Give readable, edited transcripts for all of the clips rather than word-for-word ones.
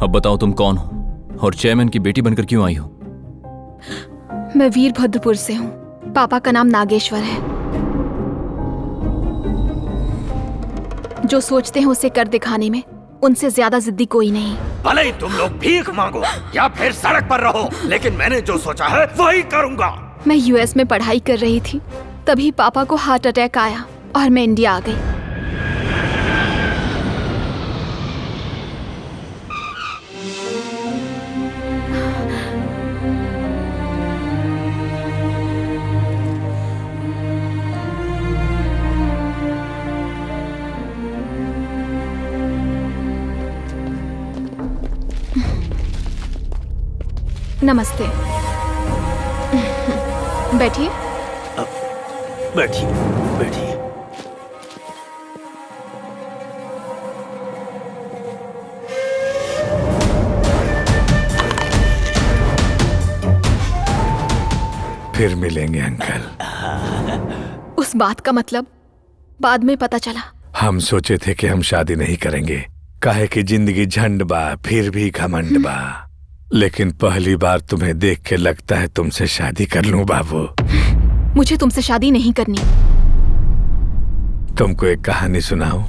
अब बताओ तुम कौन हो और चेयरमैन की बेटी बनकर क्यों आई हो? मैं वीरभद्रपुर से हूँ। पापा का नाम नागेश्वर है। जो सोचते हैं उसे कर दिखाने में उनसे ज्यादा जिद्दी कोई नहीं। भले ही तुम लोग भीख मांगो या फिर सड़क पर रहो, लेकिन मैंने जो सोचा है वही करूंगा। मैं यूएस में पढ़ाई कर रही थी, तभी पापा को हार्ट अटैक आया और मैं इंडिया आ गई। नमस्ते। बैठिए। बैठिए बैठिए। फिर मिलेंगे अंकल। उस बात का मतलब बाद में पता चला। हम सोचे थे कि हम शादी नहीं करेंगे, काहे कि जिंदगी झंड बा फिर भी घमंड बा, लेकिन पहली बार तुम्हें देख के लगता है तुमसे शादी कर लूं बाबू। मुझे तुमसे शादी नहीं करनी। तुमको एक कहानी सुनाऊं?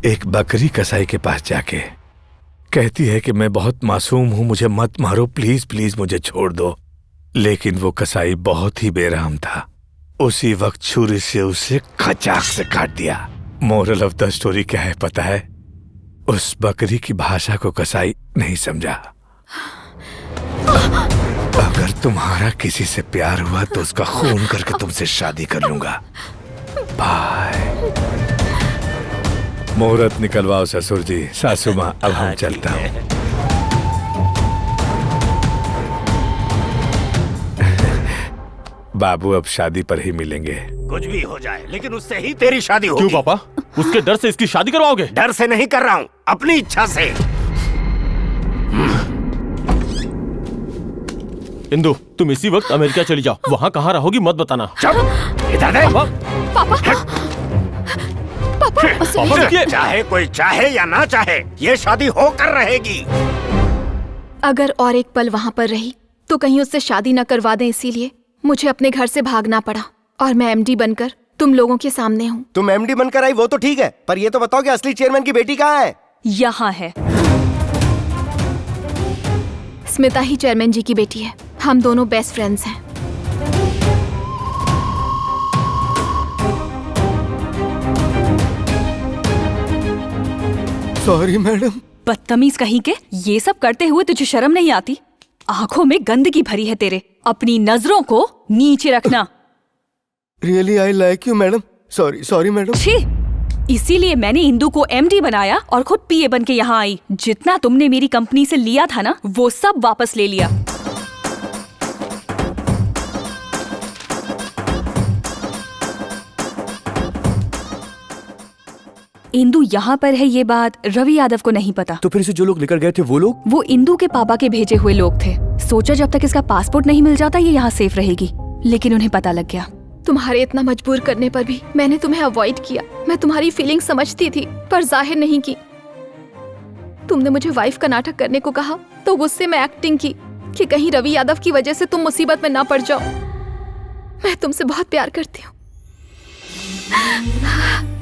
एक बकरी कसाई के पास जाके कहती है कि मैं बहुत मासूम हूं, मुझे मत मारो, प्लीज प्लीज मुझे छोड़ दो। लेकिन वो कसाई बहुत ही बेरहम था। उसी वक्त छुरी से उसे खचाक से काट दिया। मोरल ऑफ द स्टोरी क्या है पता है? उस बकरी की भाषा को कसाई नहीं समझा। अगर तुम्हारा किसी से प्यार हुआ तो उसका खून करके तुमसे शादी कर लूंगा। बाय। मुहूर्त निकलवाओ ससुर जी। सासू माँ, अब हम चलता हूँ। बाबू अब शादी पर ही मिलेंगे। कुछ भी हो जाए लेकिन उससे ही तेरी शादी होगी। क्यों पापा? उसके डर से इसकी शादी करवाओगे? डर से नहीं कर रहा हूँ, अपनी इच्छा से। इंदु, तुम इसी वक्त अमेरिका चली जाओ। वहाँ कहाँ रहोगी मत बताना। चुप, इधर दे। पापा रुकिए। चाहे कोई चाहे या ना चाहे, ये शादी होकर रहेगी। अगर और एक पल वहाँ पर रही तो कहीं उससे शादी न करवा दें, इसीलिए मुझे अपने घर से भागना पड़ा और मैं एमडी बनकर तुम लोगों के सामने हूँ। तुम एमडी बनकर आई वो तो ठीक है, पर ये तो बताओ कि असली चेयरमैन की बेटी कहाँ है? यहाँ है। स्मिता ही चेयरमैन जी की बेटी है। हम दोनों बेस्ट फ्रेंड्स हैं। Sorry madam. बदतमीज कहीं के, ये सब करते हुए तुझे शर्म नहीं आती? आंखों में गंदगी भरी है तेरे। अपनी नजरों को नीचे रखना। Really I like you madam. Sorry madam. छी, इसीलिए मैंने इंदु को एमडी बनाया और खुद पीए बन के यहाँ आई। जितना तुमने मेरी कंपनी से लिया था ना, वो सब वापस ले लिया। इंदु यहाँ पर है, ये बात रवि यादव को नहीं पता। तो फिर से जो लोग लेकर गए थे वो लोग? वो इंदु के पापा के भेजे हुए लोग थे। सोचा जब तक इसका पासपोर्ट नहीं मिल जाता ये यहाँ सेफ रहेगी, लेकिन उन्हें पता लग गया। तुम्हारे इतना मजबूर करने पर भी मैंने तुम्हें अवॉइड किया। मैं तुम्हारी फीलिंग समझती थी पर जाहिर नहीं की। तुमने मुझे वाइफ का नाटक करने को कहा तो गुस्से में एक्टिंग की कि कहीं रवि यादव की वजह से तुम मुसीबत में ना पड़ जाओ। मैं तुमसे बहुत प्यार करती हूँ।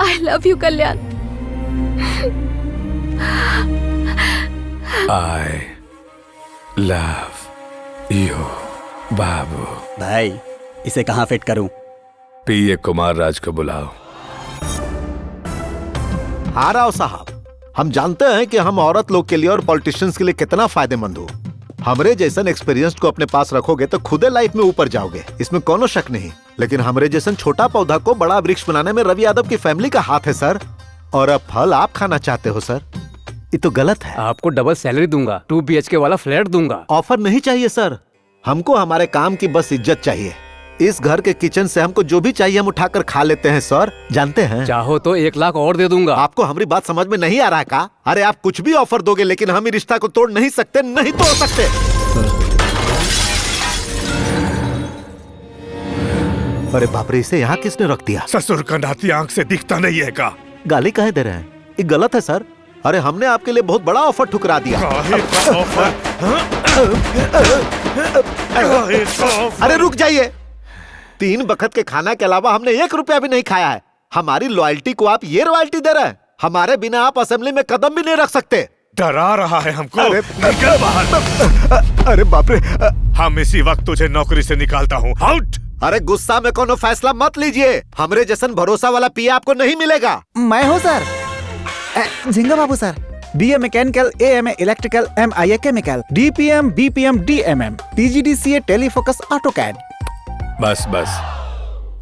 I love you Kalyan. I love you, बाबू। भाई, इसे कहाँ फिट करूं? पीए कुमार राज को बुलाओ। हाँ राव साहब, हम जानते हैं कि हम औरत लोग के लिए और पॉलिटिशियंस के लिए कितना फायदेमंद हो। हमरे जैसन एक्सपीरियंस को अपने पास रखोगे तो खुदे लाइफ में ऊपर जाओगे, इसमें कोनो शक नहीं। लेकिन हमरे जैसन छोटा पौधा को बड़ा वृक्ष बनाने में रवि यादव की फैमिली का हाथ है सर। और अब फल आप खाना चाहते हो सर, ये तो गलत है। आपको डबल सैलरी दूंगा, 2 BHK वाला फ्लैट दूंगा। ऑफर नहीं चाहिए सर, हमको हमारे काम की बस इज्जत चाहिए। इस घर के किचन से हमको जो भी चाहिए हम उठाकर खा लेते हैं सर, जानते हैं। चाहो तो 1 लाख और दे दूंगा। आपको हमारी बात समझ में नहीं आ रहा का? अरे आप कुछ भी ऑफर दोगे लेकिन हम रिश्ता को तोड़ नहीं सकते, नहीं तोड़ सकते। अरे बाप रे, इसे यहाँ किसने रख दिया? ससुर का नाती आंख से दिखता नहीं है का? गाली काहे दे रहे हैं? ये गलत है सर। अरे हमने आपके लिए बहुत बड़ा ऑफर ठुकरा दिया। अरे रुक जाइए, 3 वक्त के खाना के अलावा हमने 1 रुपया भी नहीं खाया है। हमारी लॉयल्टी को आप ये रॉयल्टी दे रहे हैं? हमारे बिना आप असेंबली में कदम भी नहीं रख सकते। डरा रहा है हमको। निकल बाहर। अरे बाप रे, हम इसी वक्त तुझे नौकरी से निकालता हूँ। आउट। अरे गुस्सा में कोनो फैसला मत लीजिए। हमरे जैसन भरोसा वाला पिया आपको नहीं मिलेगा। मैं हूँ sir, Jhinga Babu sir. BA mechanical, AMA electrical, MIA chemical, DPM, BPM, DMM, TGDCA टेलीफोकस ऑटोकैड। बस बस,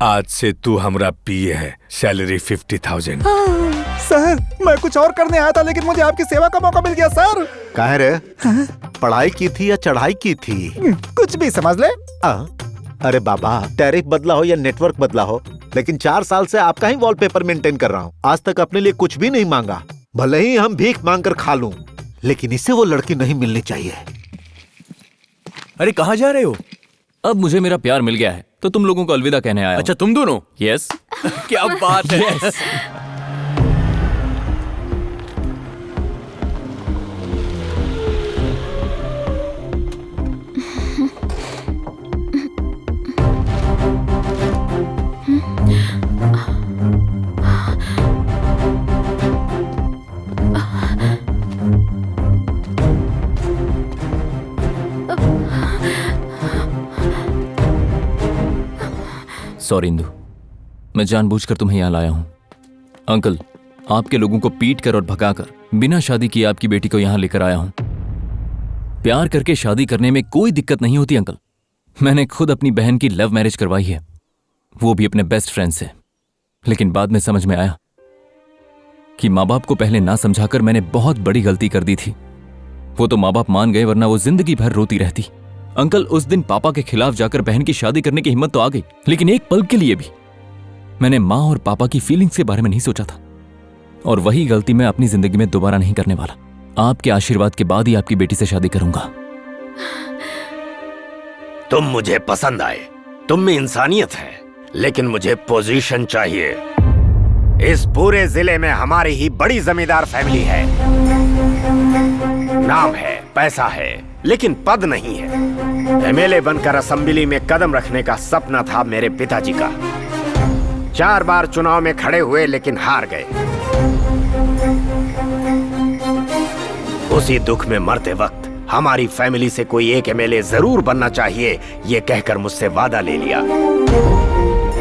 आज से तू हमरा PA है। सैलरी 50,000। सर मैं कुछ और करने आया था, लेकिन मुझे आपकी सेवा का मौका मिल गया सर। काहे रे? पढ़ाई की थी या चढ़ाई की थी? कुछ भी समझ ले। अरे बाबा, टैरिफ बदला हो या नेटवर्क बदला हो, लेकिन 4 साल से आपका ही वॉलपेपर मेंटेन कर रहा हूँ। आज तक अपने लिए कुछ भी नहीं मांगा। भले ही हम भीख मांग कर खा लूं, लेकिन इससे वो लड़की नहीं मिलनी चाहिए। अरे कहाँ जा रहे हो? अब मुझे मेरा प्यार मिल गया है, तो तुम लोगों को अलविदा कहने आया। अच्छा तुम दोनों? यस। क्या बात है। yes. सॉरी इंदु, मैं जानबूझकर तुम्हें यहाँ लाया हूँ। अंकल, आपके लोगों को पीट कर और भगाकर बिना शादी किए आपकी बेटी को यहाँ लेकर आया हूँ। प्यार करके शादी करने में कोई दिक्कत नहीं होती अंकल। मैंने खुद अपनी बहन की लव मैरिज करवाई है, वो भी अपने बेस्ट फ्रेंड से। लेकिन बाद में समझ में आया कि माँ बाप को पहले ना समझाकर मैंने बहुत बड़ी गलती कर दी थी। वो तो माँ बाप मान गए, वरना वो जिंदगी भर रोती रहती। अंकल, उस दिन पापा के खिलाफ जाकर बहन की शादी करने की हिम्मत तो आ गई, लेकिन एक पल के लिए भी मैंने माँ और पापा की फीलिंग्स के बारे में नहीं सोचा था। और वही गलती मैं अपनी जिंदगी में दोबारा नहीं करने वाला। आपके आशीर्वाद के बाद ही आपकी बेटी से शादी करूंगा। तुम मुझे पसंद आए, तुम में इंसानियत है, लेकिन मुझे पोजीशन चाहिए। इस पूरे जिले में हमारी ही बड़ी जमींदार फैमिली है। नाम है, पैसा है, लेकिन पद नहीं है। MLA बनकर असेंबली में कदम रखने का सपना था मेरे पिताजी का। 4 बार चुनाव में खड़े हुए, लेकिन हार गए। उसी दुख में मरते वक्त हमारी फैमिली से कोई एक MLA जरूर बनना चाहिए, ये कहकर मुझसे वादा ले लिया।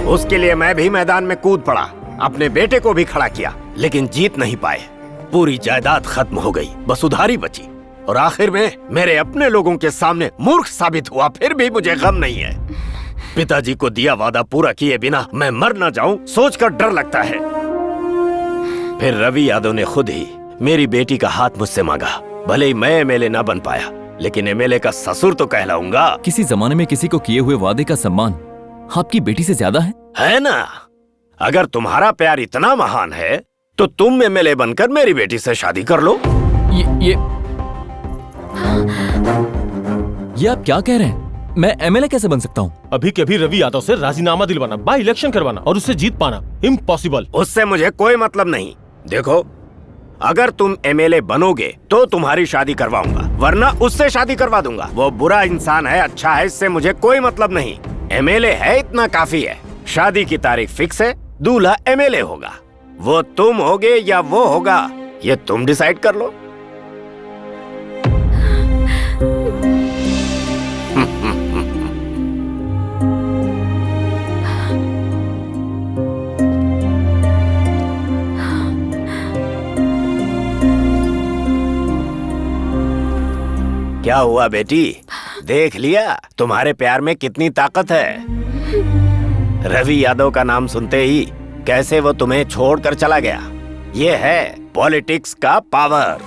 उसके लिए मैं भी मैदान में कूद पड़ा, अपने बेटे को भी खड़ा किया, लेकिन जीत नहीं पाए। पूरी जायदाद खत्म हो गई, बस उधारी बची। और आखिर में मेरे अपने लोगों के सामने मूर्ख साबित हुआ। फिर भी मुझे गम नहीं है। पिताजी को दिया वादा पूरा किए बिना मैं मर न जाऊं, सोचकर डर लगता है। फिर रवि यादव ने खुद ही मेरी बेटी का हाथ मुझसे मांगा। भले ही मैं MLA ना बन पाया, लेकिन MLA का ससुर तो कहलाऊंगा। किसी जमाने में किसी को किए हुए वादे का सम्मान आपकी बेटी से ज्यादा है ना? अगर तुम्हारा प्यार इतना महान है, तो तुम MLA बनकर मेरी बेटी से शादी कर लो। ये आप क्या कह रहे हैं? मैं MLA कैसे बन सकता हूँ? अभी के अभी रवि यादव से राजीनामा दिलवाना, बाय इलेक्शन करवाना और उससे जीत पाना इम्पॉसिबल। उससे मुझे कोई मतलब नहीं। देखो, अगर तुम MLA बनोगे तो तुम्हारी शादी करवाऊंगा, वरना उससे शादी करवा दूंगा। वो बुरा इंसान है, अच्छा है, इससे मुझे कोई मतलब नहीं। MLA है, इतना काफी है। शादी की तारीख फिक्स है, दूल्हा MLA होगा। वो तुम होगे या वो होगा, ये तुम डिसाइड कर लो। क्या हुआ बेटी, देख लिया तुम्हारे प्यार में कितनी ताकत है। रवि यादव का नाम सुनते ही कैसे वो तुम्हें छोड़कर चला गया। ये है पॉलिटिक्स का पावर।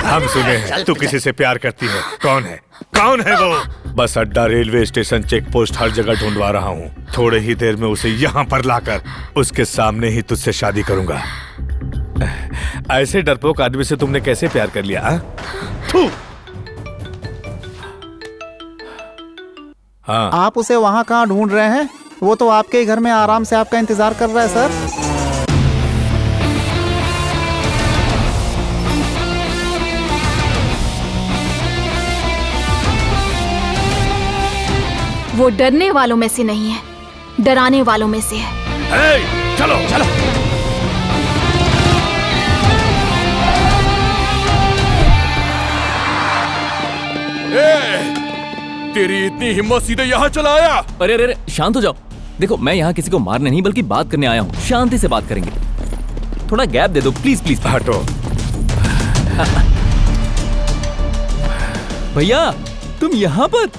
हम सुने हैं तू किसी से प्यार करती है। कौन है? कौन है वो? बस अड्डा, रेलवे स्टेशन, चेक पोस्ट, हर जगह ढूंढवा रहा हूँ। थोड़े ही देर में उसे यहाँ पर लाकर उसके सामने ही तुझसे शादी करूंगा। ऐसे डरपोक आदमी से तुमने कैसे प्यार कर लिया? हाँ। आप उसे वहाँ कहाँ ढूंढ रहे हैं? वो तो आपके ही घर में आराम से आपका इंतजार कर रहा है सर। वो डरने वालों में से नहीं है, डराने वालों में से है। चलो चलो। तेरी इतनी हिम्मत सीधे यहाँ चला आया? अरे अरे अरे, शांत हो जाओ। देखो, मैं यहाँ किसी को मारने नहीं बल्कि बात करने आया हूँ। शांति से बात करेंगे। थोड़ा गैप दे दो प्लीज प्लीज। हटो। भैया, तुम यहाँ पर?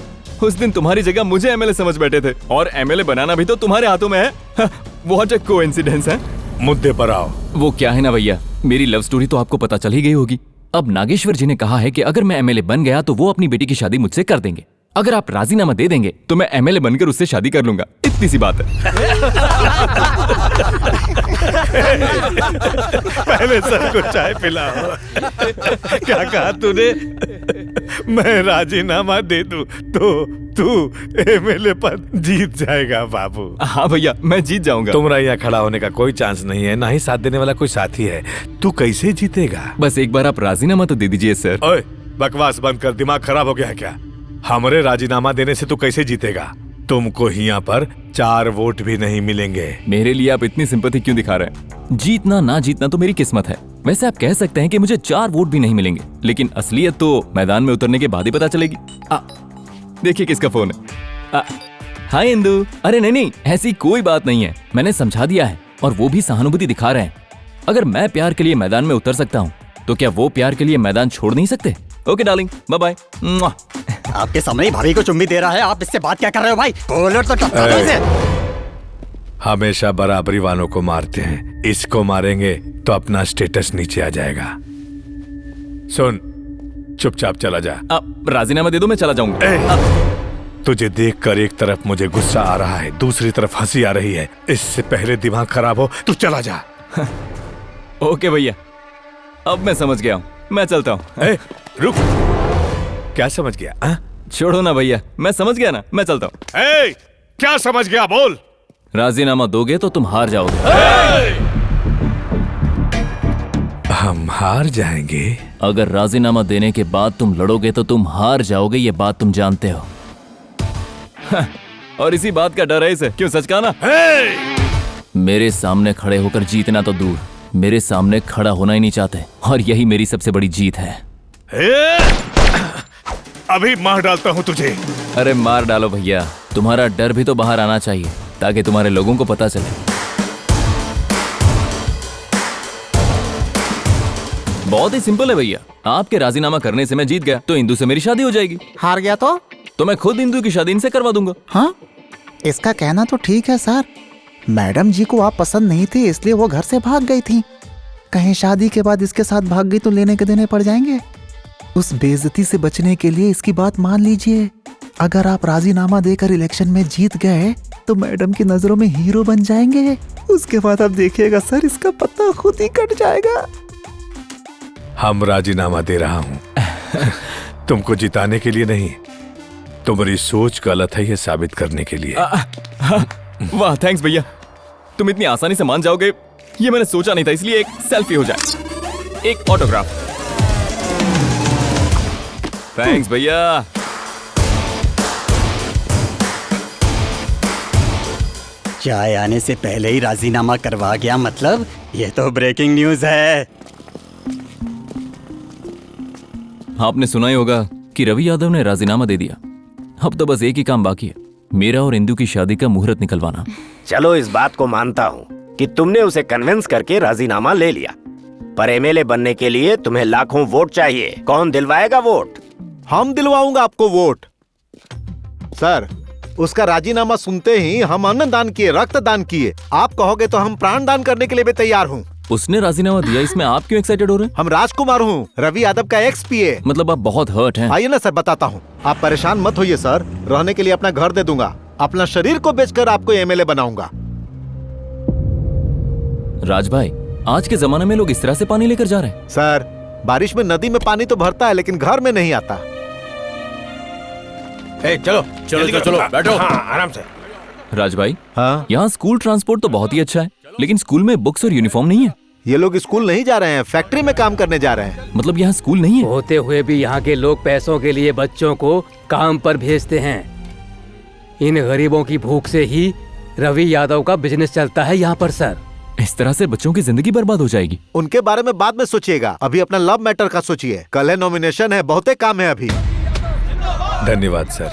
उस दिन तुम्हारी जगह मुझे एमएलए समझ बैठे थे, और एमएलए बनाना भी तो तुम्हारे हाथों में है। व्हाट अ कोइंसिडेंस है। मुद्दे पर आओ। वो क्या है ना भैया, मेरी लव स्टोरी तो आपको पता चल ही गई होगी। अब नागेश्वर जी ने कहा है कि अगर मैं एमएलए बन गया तो वो अपनी बेटी की शादी मुझसे कर देंगे। अगर आप राजीनामा दे देंगे तो मैं एमएलए बनकर उससे शादी कर लूंगा। इतनी सी बात है। पहले सर को चाय पिलाओ। क्या कहा तूने? मैं राजीनामा दे दूं तो तू एमएलए पद जीत जाएगा बाबू। हाँ भैया, मैं जीत जाऊंगा। तुम्हारा यहाँ खड़ा होने का कोई चांस नहीं है, ना ही साथ देने वाला कोई साथी है। तू कैसे जीतेगा? बस एक बार आप राजीनामा तो दे दीजिए सर। ओए, बकवास बंद कर। दिमाग खराब हो गया है क्या? हमरे राजीनामा देने से तू कैसे जीतेगा? तुमको यहाँ पर 4 वोट भी नहीं मिलेंगे। मेरे लिए आप इतनी सिंपैथी क्यों दिखा रहे हैं? जीतना ना जीतना तो मेरी किस्मत है। वैसे आप कह सकते हैं कि मुझे 4 वोट भी नहीं मिलेंगे, लेकिन असलियत तो मैदान में उतरने के बाद ही पता चलेगी। देखिए किसका फोन है। हाय इंदु। अरे नहीं, ऐसी कोई बात नहीं है। मैंने समझा दिया है और वो भी सहानुभूति दिखा रहे हैं। अगर मैं प्यार के लिए मैदान में उतर सकता हूँ तो क्या वो प्यार के लिए मैदान छोड़ नहीं सकते? Okay darling, bye bye. आपके सामने ही भाभी को चुम्मी दे रहा है, आप इससे बात क्या कर रहे हो भाई? कॉलर तो टपका दो इसे। हमेशा बराबरी वालों को मारते हैं, इसको मारेंगे तो अपना स्टेटस नीचे आ जाएगा। सुन, चुपचाप चला जा। राजीनामा दे दो, मैं चला जाऊंगा। तुझे देखकर एक तरफ मुझे गुस्सा आ रहा है, दूसरी तरफ हंसी आ रही है। इससे पहले दिमाग खराब हो, तू चला जा। ओके भैया, अब मैं समझ गया हूँ, मैं चलता हूँ। रुक, क्या समझ गया? छोड़ो ना भैया, मैं समझ गया ना, मैं चलता हूँ। क्या समझ गया? बोल। राजीनामा दोगे तो तुम हार जाओगे। हम हार जाएंगे? अगर राजीनामा देने के बाद तुम लड़ोगे तो तुम हार जाओगे, ये बात तुम जानते हो। और इसी बात का डर है इसे, क्यों? सच कहा ना? मेरे सामने खड़े होकर जीतना तो दूर, मेरे सामने खड़ा होना ही नहीं चाहते, और यही मेरी सबसे बड़ी जीत है। अभी मार डालता हूँ तुझे। अरे मार डालो भैया, तुम्हारा डर भी तो बाहर आना चाहिए ताकि तुम्हारे लोगों को पता चले। बहुत ही सिंपल है भैया, आपके राजीनामा करने से मैं जीत गया तो इंदु से मेरी शादी हो जाएगी। हार गया तो मैं खुद इंदु की शादी इनसे करवा दूंगा। हाँ, इसका कहना तो ठीक है सर। मैडम जी को आप पसंद नहीं थे, इसलिए वो घर से भाग गई थी। कहीं शादी के बाद इसके साथ भाग गई तो लेने के देने पड़ जाएंगे। उस बेइज्जती से बचने के लिए इसकी बात मान लीजिए। अगर आप राजीनामा देकर इलेक्शन में जीत गए तो मैडम की नजरों में हीरो बन जाएंगे। उसके बाद आप देखिएगा सर, इसका पत्ता खुद ही कट जाएगा। हम राजीनामा दे रहा हूँ तुमको जिताने के लिए नहीं, तुम्हारी सोच गलत है ये साबित करने के लिए। वाह, थैंक्स भैया, तुम इतनी आसानी से मान जाओगे ये मैंने सोचा नहीं था। इसलिए एक सेल्फी हो जाए, एक ऑटोग्राफ। थैंक्स भैया। चाय आने से पहले ही राजीनामा करवा गया, मतलब ये तो ब्रेकिंग न्यूज है। आपने सुना ही होगा कि रवि यादव ने राजीनामा दे दिया। अब तो बस एक ही काम बाकी है, मेरा और इंदु की शादी का मुहूर्त निकलवाना। चलो इस बात को मानता हूँ कि तुमने उसे कन्विंस करके राजीनामा ले लिया, पर एमएलए बनने के लिए तुम्हें लाखों वोट चाहिए। कौन दिलवाएगा वोट? हम दिलवाऊंगा आपको वोट। सर, उसका राजीनामा सुनते ही हम अन्न दान किए, रक्त दान किए। आप कहोगे तो हम प्राण दान करने के लिए भी तैयार हूँ। उसने राजीनामा दिया, इसमें आप क्यों एक्साइटेड हो रहे हैं? हम राजकुमार हूँ, रवि यादव का एक्स पीए। मतलब आप बहुत हर्ट हैं। आइए ना सर, बताता हूँ। आप परेशान मत होइए सर, रहने के लिए अपना घर दे दूंगा, अपना शरीर को बेचकर आपको एमएलए बनाऊंगा। राज भाई, आज के जमाने में लोग इस तरह से पानी लेकर जा रहे हैं। सर, बारिश में नदी में पानी तो भरता है लेकिन घर में नहीं आता। चलो चलो चलो बैठो। हाँ, आराम से। राज भाई, हाँ यहाँ स्कूल ट्रांसपोर्ट तो बहुत ही अच्छा है, लेकिन स्कूल में बुक्स और यूनिफॉर्म नहीं है। ये लोग स्कूल नहीं जा रहे हैं, फैक्ट्री में काम करने जा रहे हैं। मतलब यहाँ स्कूल नहीं है? होते हुए भी यहाँ के लोग पैसों के लिए बच्चों को काम पर भेजते हैं। इन गरीबों की भूख से ही रवि यादव का बिजनेस चलता है यहाँ पर सर। इस तरह से बच्चों की जिंदगी बर्बाद हो जाएगी। उनके बारे में बाद में सोचिएगा, अभी अपना लव मैटर का सोचिए। कल है नॉमिनेशन है, बहुते काम है अभी। धन्यवाद सर।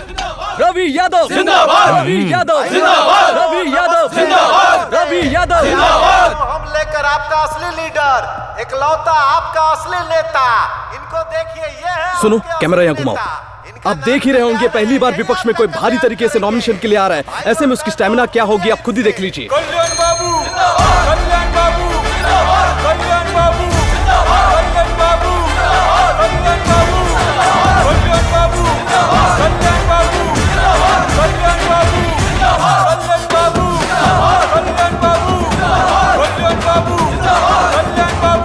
रवि यादव जिंदाबाद, रवि यादव जिंदाबाद, रवि यादव जिंदाबाद, रवि यादव जिंदाबाद। हम लेकर आपका असली लीडर, इकलौता आपका असली नेता। इनको देखिए, ये है। सुनो, कैमरा यहाँ घुमाओ। आप देख ही रहे होंगे, पहली बार विपक्ष में कोई भारी तरीके से नॉमिनेशन के लिए आ रहा है। ऐसे में उसकी स्टैमिना क्या होगी आप खुद ही देख लीजिए। कल्याण बाबू जिंदाबाद, कल्याण बाबू जिंदाबाद, कल्याण बाबू जिंदाबाद, कल्याण बाबू जिंदाबाद, कल्याण बाबू जिंदाबाद, कल्याण बाबू जिंदाबाद, कल्याण बाबू जिंदाबाद, कल्याण बाबू जिंदाबाद, कल्याण बाबू जिंदाबाद, कल्याण बाबू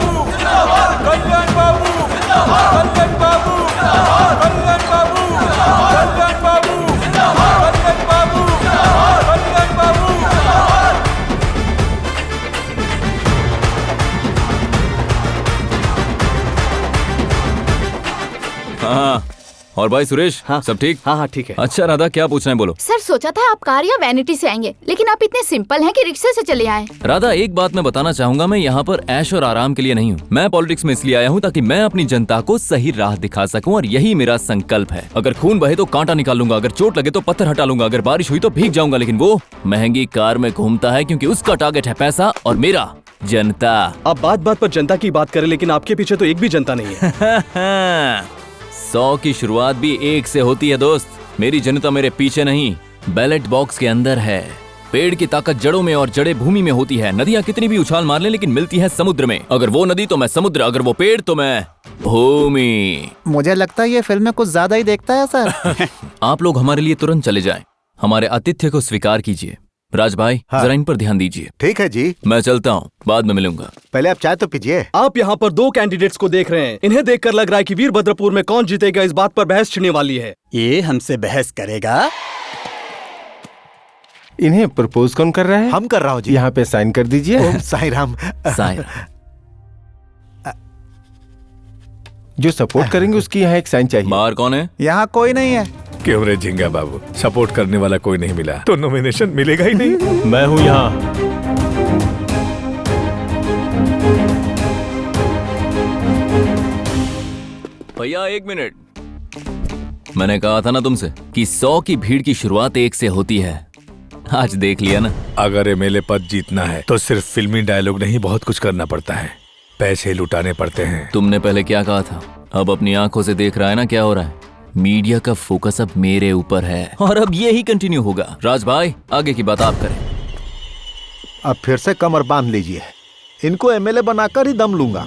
जिंदाबाद, कल्याण बाबू जिंदाबाद, कल्याण बाबू जिंदाबाद, कल्याण बाबू जिंदाबाद, कल्याण बाबू जिंदाबाद, कल्याण बाबू जिंदाबाद, कल्याण बाबू जिंदाबाद, कल्याण बाबू जिंदाबाद, कल्याण बाबू जिंदाबाद। हाँ, और भाई सुरेश, हाँ, सब ठीक? हाँ ठीक है। अच्छा राधा, क्या पूछना है बोलो। सर सोचा था आप कार या वैनिटी से आएंगे, लेकिन आप इतने सिंपल हैं कि रिक्शे से चले आए। राधा, एक बात मैं बताना चाहूंगा, मैं यहाँ पर ऐश और आराम के लिए नहीं हूँ। मैं पॉलिटिक्स में इसलिए आया हूँ ताकि मैं अपनी जनता को सही राह दिखा सकूँ, और यही मेरा संकल्प है। अगर खून बहे तो कांटा निकाल लूंगा, अगर चोट लगे तो पत्थर हटा लूंगा, अगर बारिश हुई तो भीग जाऊंगा, लेकिन वो महंगी कार में घूमता है क्योंकि उसका टारगेट है पैसा और मेरा जनता। आप बात बात पर जनता की बात करें, लेकिन आपके पीछे तो एक भी जनता नहीं है। 100 की शुरुआत भी 1 से होती है दोस्त। मेरी जनता मेरे पीछे नहीं, बैलेट बॉक्स के अंदर है। पेड़ की ताकत जड़ों में और जड़ें भूमि में होती है। नदियाँ कितनी भी उछाल मार लें, लेकिन मिलती है समुद्र में। अगर वो नदी तो मैं समुद्र, अगर वो पेड़ तो मैं भूमि। मुझे लगता है ये फिल्म में कुछ ज्यादा ही देखता है सर। आप लोग हमारे लिए तुरंत चले जाएं। हमारे आतिथ्य को स्वीकार कीजिए। राज भाई, हाँ। जरा इन पर ध्यान दीजिए। ठीक है जी, मैं चलता हूँ, बाद में मिलूंगा। पहले आप चाय तो पीजिए। आप यहाँ पर 2 कैंडिडेट्स को देख रहे हैं। इन्हें देखकर लग रहा है कि वीरभद्रपुर में कौन जीतेगा, इस बात पर बहस छिड़ने वाली है। ये हमसे बहस करेगा? इन्हें प्रपोज कौन कर रहा है? हम कर रहा हूँ जी। यहाँ पे साइन कर दीजिए। ओम साईं राम। जो सपोर्ट करेंगे उसकी यहाँ एक साइन चाहिए। बाहर कौन है? यहाँ कोई नहीं है। क्यों रे झिंगा बाबू, सपोर्ट करने वाला कोई नहीं मिला तो नॉमिनेशन मिलेगा ही नहीं। मैं हूँ यहाँ। भैया 1 मिनट। मैंने कहा था ना तुमसे कि 100 की भीड़ की शुरुआत 1 से होती है। आज देख लिया ना। अगर एमएलए पद जीतना है तो सिर्फ फिल्मी डायलॉग नहीं, बहुत कुछ करना पड़ता है। पैसे लुटाने पड़ते हैं। तुमने पहले क्या कहा था? अब अपनी आंखों से देख रहा है ना क्या हो रहा है। मीडिया का फोकस अब मेरे ऊपर है और अब यही कंटिन्यू होगा। राज भाई, आगे की बात आप करें। अब फिर से कमर बांध लीजिए, इनको एमएलए बनाकर ही दम लूंगा।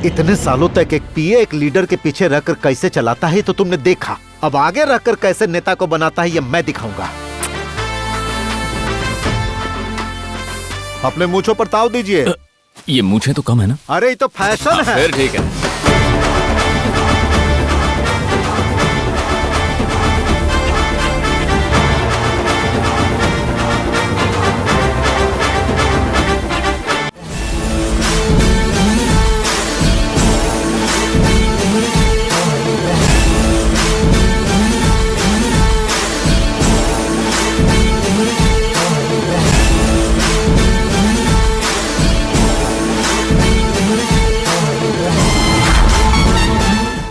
इतने सालों तक एक पीए एक लीडर के पीछे रहकर कैसे चलाता है तो तुमने देखा, अब आगे रहकर कैसे नेता को बनाता है ये मैं दिखाऊंगा। अपने मूंछों पर ताव दीजिए। ये मूंछें तो कम है ना? अरे ये तो फैशन है। फिर ठीक है।